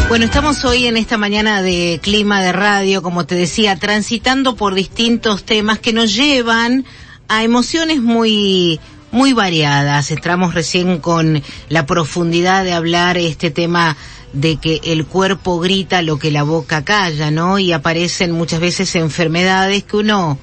Bueno, estamos hoy en esta mañana de Clima de Radio, como te decía, transitando por distintos temas que nos llevan a emociones muy variadas. Entramos recién con la profundidad de hablar este tema de que el cuerpo grita lo que la boca calla, ¿no? Y aparecen muchas veces enfermedades que uno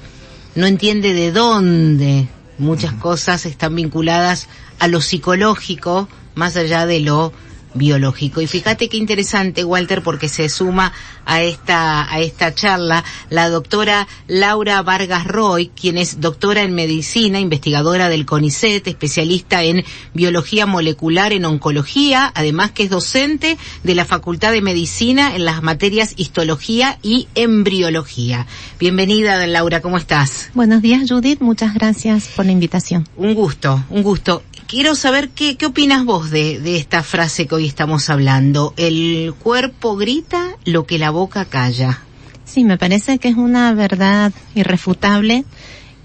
no entiende de dónde. Muchas cosas están vinculadas a lo psicológico, más allá de lo biológico. Y fíjate qué interesante, Walter, porque se suma a esta charla la doctora Laura Vargas Roy, quien es doctora en medicina, investigadora del CONICET, especialista en biología molecular, en oncología, además que es docente de la Facultad de Medicina en las materias histología y embriología. Bienvenida, Laura, ¿cómo estás? Buenos días, Judith, muchas gracias por la invitación. Un gusto. Quiero saber qué opinas vos de esta frase que hoy estamos hablando. El cuerpo grita lo que la boca calla. Sí, me parece que es una verdad irrefutable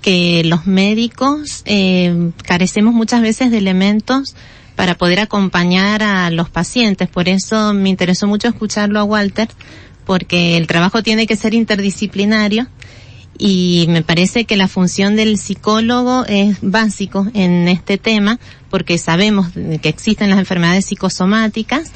que los médicos carecemos muchas veces de elementos para poder acompañar a los pacientes. Por eso me interesó mucho escucharlo a Walter, porque el trabajo tiene que ser interdisciplinario. Y me parece que la función del psicólogo es básico en este tema, porque sabemos que existen las enfermedades psicosomáticas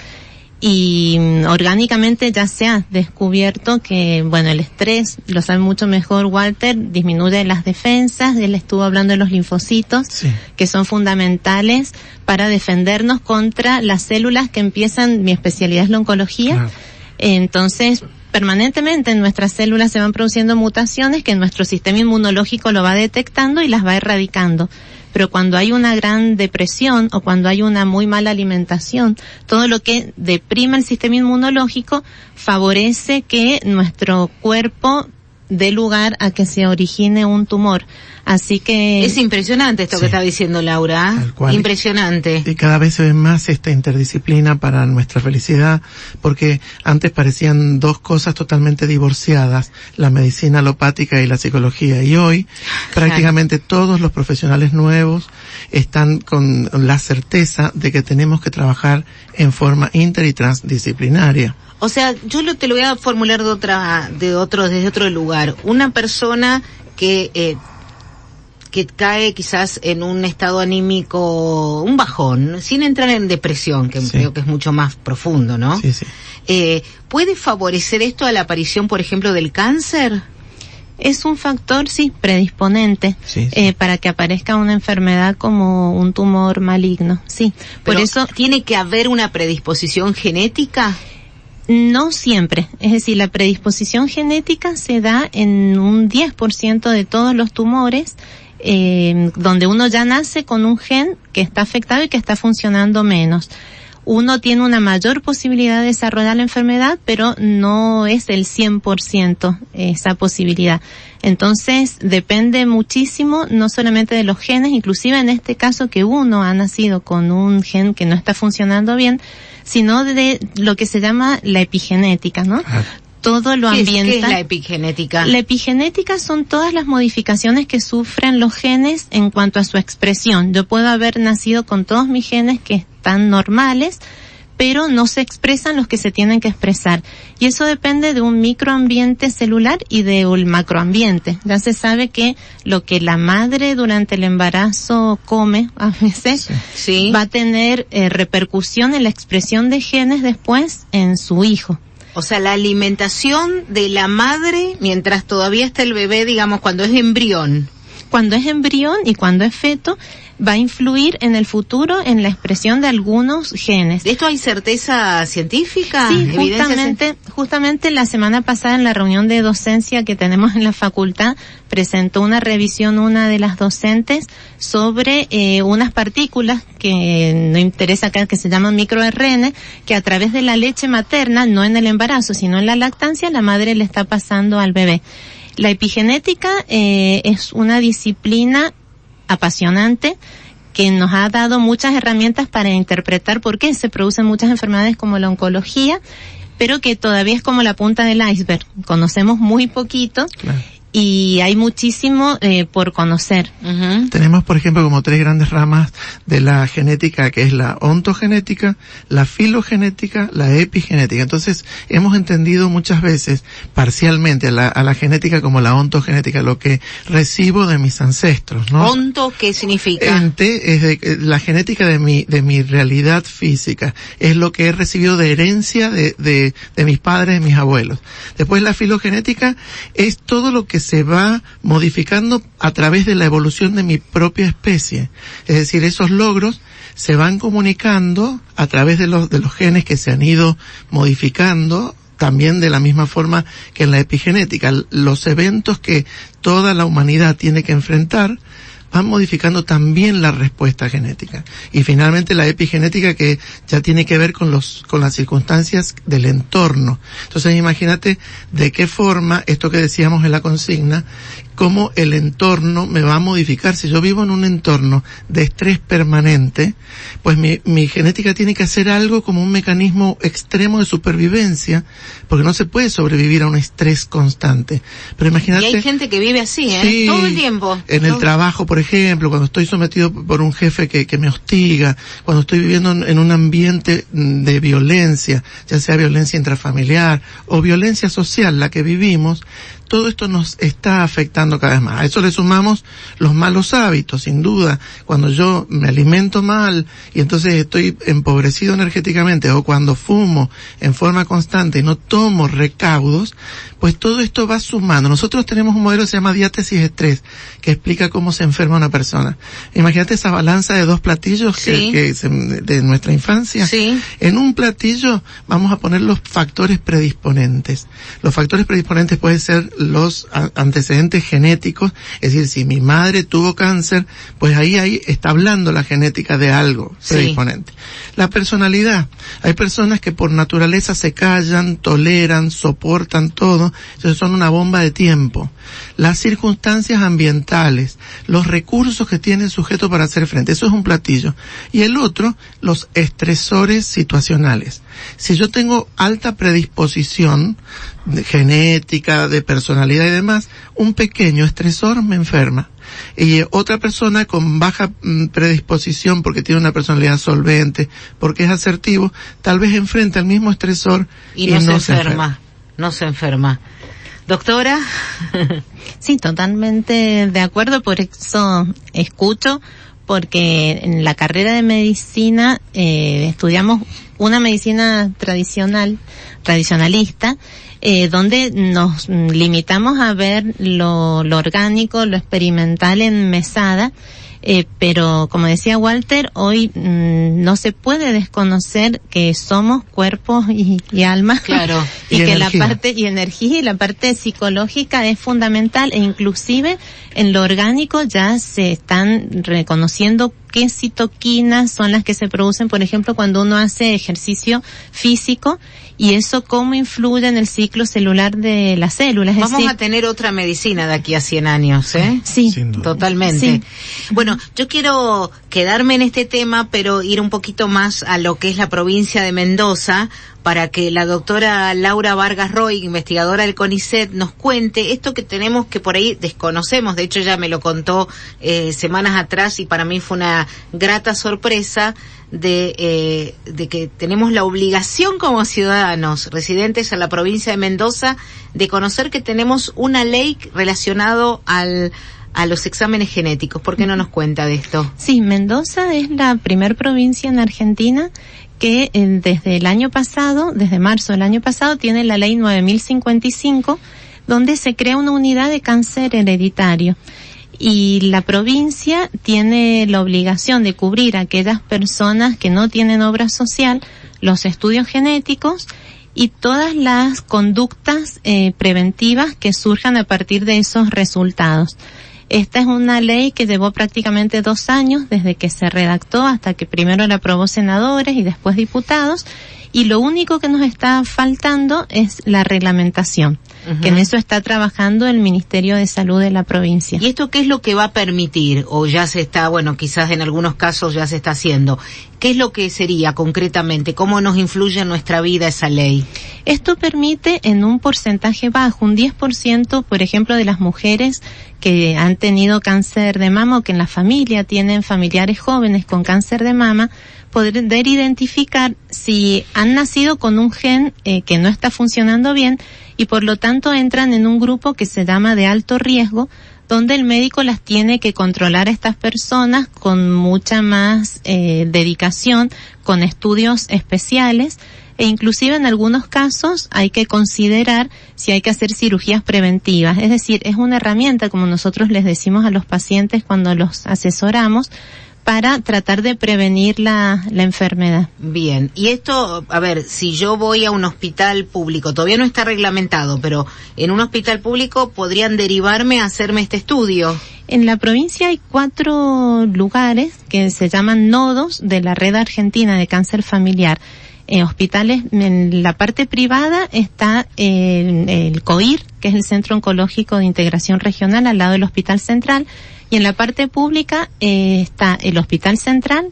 y orgánicamente ya se ha descubierto que, bueno, el estrés, lo sabe mucho mejor Walter, disminuye las defensas. Él estuvo hablando de los linfocitos, sí, que son fundamentales para defendernos contra las células que empiezan, mi especialidad es la oncología, claro. Entonces, permanentemente en nuestras células se van produciendo mutaciones que nuestro sistema inmunológico lo va detectando y las va erradicando. Pero cuando hay una gran depresión o cuando hay una muy mala alimentación, todo lo que deprime el sistema inmunológico favorece que nuestro cuerpo dé lugar a que se origine un tumor. Así que es impresionante esto, sí, que está diciendo Laura. Impresionante. Y cada vez se ve más esta interdisciplina para nuestra felicidad, porque antes parecían dos cosas totalmente divorciadas, la medicina alopática y la psicología, y hoy prácticamente todos los profesionales nuevos están con la certeza de que tenemos que trabajar en forma inter y transdisciplinaria. O sea, yo te lo voy a formular desde otro lugar. Una persona que cae quizás en un estado anímico, un bajón, sin entrar en depresión, que sí, creo que es mucho más profundo, ¿no? Sí, sí. ¿Puede favorecer esto a la aparición, por ejemplo, del cáncer? Es un factor, sí, predisponente, sí, sí. Para que aparezca una enfermedad como un tumor maligno, sí. Por eso, ¿tiene que haber una predisposición genética? No siempre, es decir, la predisposición genética se da en un 10% de todos los tumores, donde uno ya nace con un gen que está afectado y que está funcionando menos. Uno tiene una mayor posibilidad de desarrollar la enfermedad, pero no es el 100% esa posibilidad. Entonces, depende muchísimo, no solamente de los genes, inclusive en este caso que uno ha nacido con un gen que no está funcionando bien, sino de lo que se llama la epigenética, ¿no? Todo lo ambiental. ¿Qué es la epigenética? La epigenética son todas las modificaciones que sufren los genes en cuanto a su expresión. Yo puedo haber nacido con todos mis genes que están normales, pero no se expresan los que se tienen que expresar. Y eso depende de un microambiente celular y de un macroambiente. Ya se sabe que lo que la madre durante el embarazo come, a veces, sí, va a tener repercusión en la expresión de genes después en su hijo. O sea, la alimentación de la madre mientras todavía está el bebé, digamos, cuando es embrión. Cuando es embrión y cuando es feto, va a influir en el futuro en la expresión de algunos genes. ¿De esto hay certeza científica? Sí, justamente la semana pasada en la reunión de docencia que tenemos en la facultad, presentó una revisión una de las docentes sobre unas partículas que no interesa acá, que se llaman microRN, que a través de la leche materna, no en el embarazo, sino en la lactancia, la madre le está pasando al bebé. La epigenética es una disciplina apasionante que nos ha dado muchas herramientas para interpretar por qué se producen muchas enfermedades como la oncología, pero que todavía es como la punta del iceberg. Conocemos muy poquito. Claro. y hay muchísimo por conocer. Ujú. Tenemos, por ejemplo, como 3 grandes ramas de la genética, que es la ontogenética, la filogenética, la epigenética. Entonces, hemos entendido muchas veces, parcialmente, a la genética como la ontogenética, lo que recibo de mis ancestros, ¿no? ¿Onto qué significa? Ente es la genética de mi realidad física. Es lo que he recibido de herencia de mis padres, de mis abuelos. Después la filogenética es todo lo que se va modificando a través de la evolución de mi propia especie. Es decir, esos logros se van comunicando a través de los genes que se han ido modificando, también de la misma forma que en la epigenética. Los eventos que toda la humanidad tiene que enfrentar van modificando también la respuesta genética. Y finalmente la epigenética, que ya tiene que ver con las circunstancias del entorno. Entonces imagínate de qué forma, esto que decíamos en la consigna, cómo el entorno me va a modificar. Si yo vivo en un entorno de estrés permanente, pues mi genética tiene que hacer algo como un mecanismo extremo de supervivencia, porque no se puede sobrevivir a un estrés constante. Pero imagínate. Y hay gente que vive así, Sí, todo el tiempo. En el trabajo, por ejemplo, cuando estoy sometido por un jefe que me hostiga, cuando estoy viviendo en un ambiente de violencia, ya sea violencia intrafamiliar o violencia social, la que vivimos, todo esto nos está afectando cada vez más. A eso le sumamos los malos hábitos, sin duda. Cuando yo me alimento mal y entonces estoy empobrecido energéticamente, o cuando fumo en forma constante y no tomo recaudos, pues todo esto va sumando. Nosotros tenemos un modelo que se llama diátesis estrés, que explica cómo se enferma una persona. Imagínate esa balanza de 2 platillos Sí. de nuestra infancia. Sí. En un platillo vamos a poner los factores predisponentes. Los factores predisponentes pueden ser los antecedentes genéticos, es decir, si mi madre tuvo cáncer, pues ahí está hablando la genética de algo predisponente. Sí. La personalidad. Hay personas que por naturaleza se callan, toleran, soportan todo, entonces son una bomba de tiempo. Las circunstancias ambientales, los recursos que tiene el sujeto para hacer frente, eso es un platillo. Y el otro, los estresores situacionales. Si yo tengo alta predisposición genética, de personalidad y demás, un pequeño estresor me enferma. Y otra persona con baja predisposición, porque tiene una personalidad solvente, porque es asertivo, tal vez enfrenta el mismo estresor y no se enferma. No se enferma. Doctora. Sí, totalmente de acuerdo, por eso escucho, porque en la carrera de medicina estudiamos una medicina tradicionalista, donde nos limitamos a ver lo orgánico, lo experimental en mesada, pero como decía Walter, hoy no se puede desconocer que somos cuerpos y almas. Claro. y que energía. Energía y la parte psicológica es fundamental, e inclusive en lo orgánico ya se están reconociendo qué citoquinas son las que se producen, por ejemplo, cuando uno hace ejercicio físico, y eso cómo influye en el ciclo celular de las células. Vamos a tener otra medicina de aquí a 100 años, ¿eh? Sí, totalmente. Sí. Bueno, yo quiero quedarme en este tema, pero ir un poquito más a lo que es la provincia de Mendoza, para que la doctora Laura Vargas Roy, investigadora del CONICET, nos cuente esto que tenemos, que por ahí desconocemos. De hecho, ella me lo contó semanas atrás, y para mí fue una grata sorpresa de que tenemos la obligación como ciudadanos residentes en la provincia de Mendoza de conocer que tenemos una ley relacionado a los exámenes genéticos. ¿Por qué no nos cuenta de esto? Sí, Mendoza es la primer provincia en Argentina que desde el año pasado, desde marzo del año pasado, tiene la ley 9055, donde se crea una unidad de cáncer hereditario. Y la provincia tiene la obligación de cubrir a aquellas personas que no tienen obra social, los estudios genéticos y todas las conductas preventivas que surjan a partir de esos resultados. Esta es una ley que llevó prácticamente 2 años desde que se redactó hasta que primero la aprobó senadores y después diputados, y lo único que nos está faltando es la reglamentación. que en eso está trabajando el Ministerio de Salud de la provincia. ¿Y esto qué es lo que va a permitir? O ya se está, bueno, quizás en algunos casos ya se está haciendo. ¿Qué es lo que sería concretamente? ¿Cómo nos influye en nuestra vida esa ley? Esto permite en un porcentaje bajo, un 10%, por ejemplo, de las mujeres que han tenido cáncer de mama o que en la familia tienen familiares jóvenes con cáncer de mama, poder identificar si han nacido con un gen que no está funcionando bien y por lo tanto entran en un grupo que se llama de alto riesgo, donde el médico las tiene que controlar a estas personas con mucha más dedicación, con estudios especiales, e inclusive en algunos casos hay que considerar si hay que hacer cirugías preventivas. Es decir, es una herramienta, como nosotros les decimos a los pacientes cuando los asesoramos, para tratar de prevenir la enfermedad. Bien, y esto, a ver, si yo voy a un hospital público, todavía no está reglamentado, pero en un hospital público podrían derivarme a hacerme este estudio. En la provincia hay 4 lugares que se llaman nodos de la Red Argentina de Cáncer Familiar. Hospitales, en la parte privada está el COIR, que es el Centro Oncológico de Integración Regional, al lado del Hospital Central, y en la parte pública está el Hospital Central,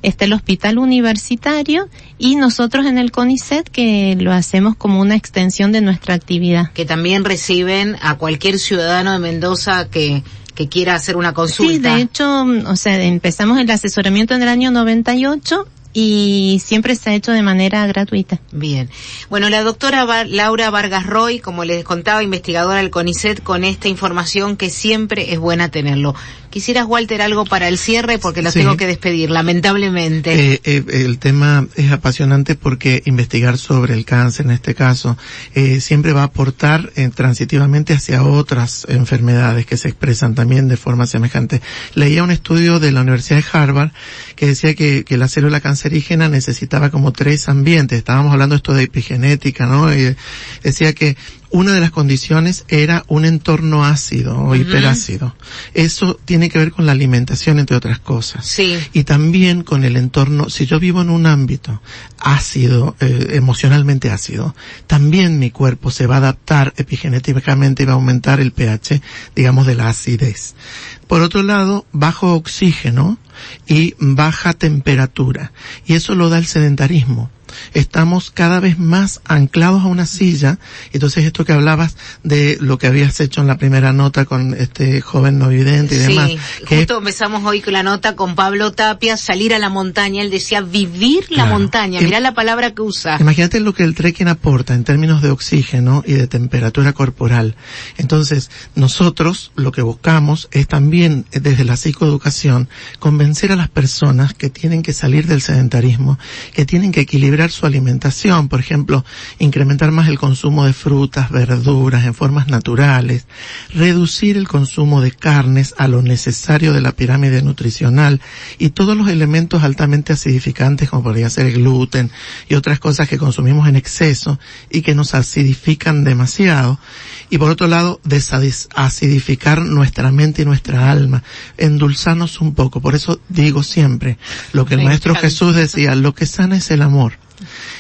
está el Hospital Universitario y nosotros en el CONICET, que lo hacemos como una extensión de nuestra actividad. Que también reciben a cualquier ciudadano de Mendoza que quiera hacer una consulta. Sí, de hecho, o sea, empezamos el asesoramiento en el año 98 y siempre se ha hecho de manera gratuita. Bien. Bueno, la doctora Laura Vargas Roy, como les contaba, investigadora del CONICET, con esta información que siempre es buena tenerlo. ¿Quisieras, Walter, algo para el cierre? Porque los tengo que despedir, lamentablemente. El tema es apasionante porque investigar sobre el cáncer, en este caso, siempre va a aportar transitivamente hacia otras enfermedades que se expresan también de forma semejante. Leía un estudio de la Universidad de Harvard que decía que la célula cancerígena necesitaba como 3 ambientes. Estábamos hablando esto de epigenética, ¿no? Y decía que una de las condiciones era un entorno ácido o hiperácido. Eso tiene que ver con la alimentación, entre otras cosas. Sí. Y también con el entorno. Si yo vivo en un ámbito ácido, emocionalmente ácido, también mi cuerpo se va a adaptar epigenéticamente y va a aumentar el pH, digamos, de la acidez. Por otro lado, bajo oxígeno y baja temperatura. Y eso lo da el sedentarismo. Estamos cada vez más anclados a una silla. Entonces esto que hablabas de lo que habías hecho en la primera nota con este joven no vidente y demás. Sí, justo empezamos hoy con la nota con Pablo Tapia, salir a la montaña. Él decía vivir la montaña. Mirá la palabra que usa. Imagínate lo que el trekking aporta en términos de oxígeno y de temperatura corporal. Entonces nosotros lo que buscamos es también desde la psicoeducación convencer a las personas que tienen que salir del sedentarismo, que tienen que equilibrar su alimentación, por ejemplo, incrementar más el consumo de frutas, verduras en formas naturales, reducir el consumo de carnes a lo necesario de la pirámide nutricional y todos los elementos altamente acidificantes como podría ser el gluten y otras cosas que consumimos en exceso y que nos acidifican demasiado. Y por otro lado, desacidificar nuestra mente y nuestra alma, endulzarnos un poco. Por eso digo siempre lo que el Maestro Jesús decía, lo que sana es el amor.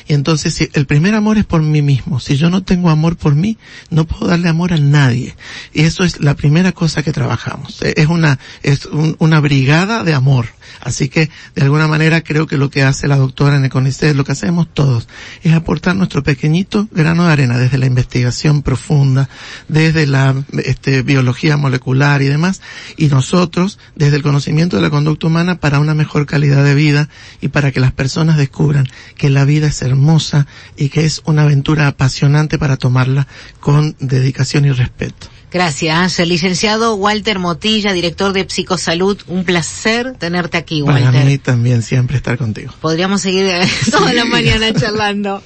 Y entonces, si el primer amor es por mí mismo, si yo no tengo amor por mí, no puedo darle amor a nadie. Y eso es la primera cosa que trabajamos. Es una brigada de amor. Así que, de alguna manera, creo que lo que hace la doctora en el CONICET, lo que hacemos todos, es aportar nuestro pequeñito grano de arena desde la investigación profunda, desde la biología molecular y demás, y nosotros, desde el conocimiento de la conducta humana, para una mejor calidad de vida y para que las personas descubran que la vida es hermosa y que es una aventura apasionante para tomarla con dedicación y respeto. Gracias. El licenciado Walter Motilla, director de Psicosalud. Un placer tenerte aquí, Walter. Para mí también siempre estar contigo. Podríamos seguir toda la mañana charlando.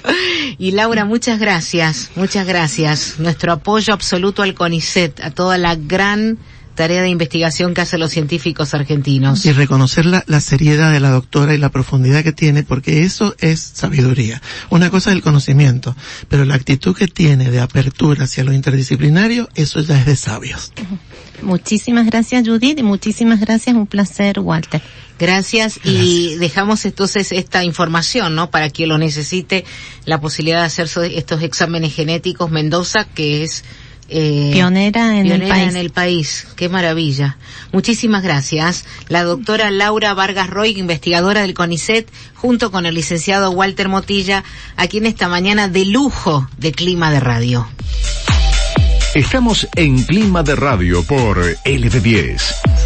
Y Laura, muchas gracias. Muchas gracias. Nuestro apoyo absoluto al CONICET, a toda la gran tarea de investigación que hacen los científicos argentinos. Y reconocer la seriedad de la doctora y la profundidad que tiene, porque eso es sabiduría. Una cosa es el conocimiento, pero la actitud que tiene de apertura hacia lo interdisciplinario, eso ya es de sabios. Muchísimas gracias, Judith, y muchísimas gracias, un placer, Walter. Gracias. Y dejamos entonces esta información, ¿no? Para quien lo necesite, la posibilidad de hacer estos exámenes genéticos. Mendoza, que es pionera en el país. Qué maravilla. Muchísimas gracias. La doctora Laura Vargas Roy, investigadora del CONICET, junto con el licenciado Walter Motilla, aquí en esta mañana de lujo de Clima de Radio. Estamos en Clima de Radio por LB10.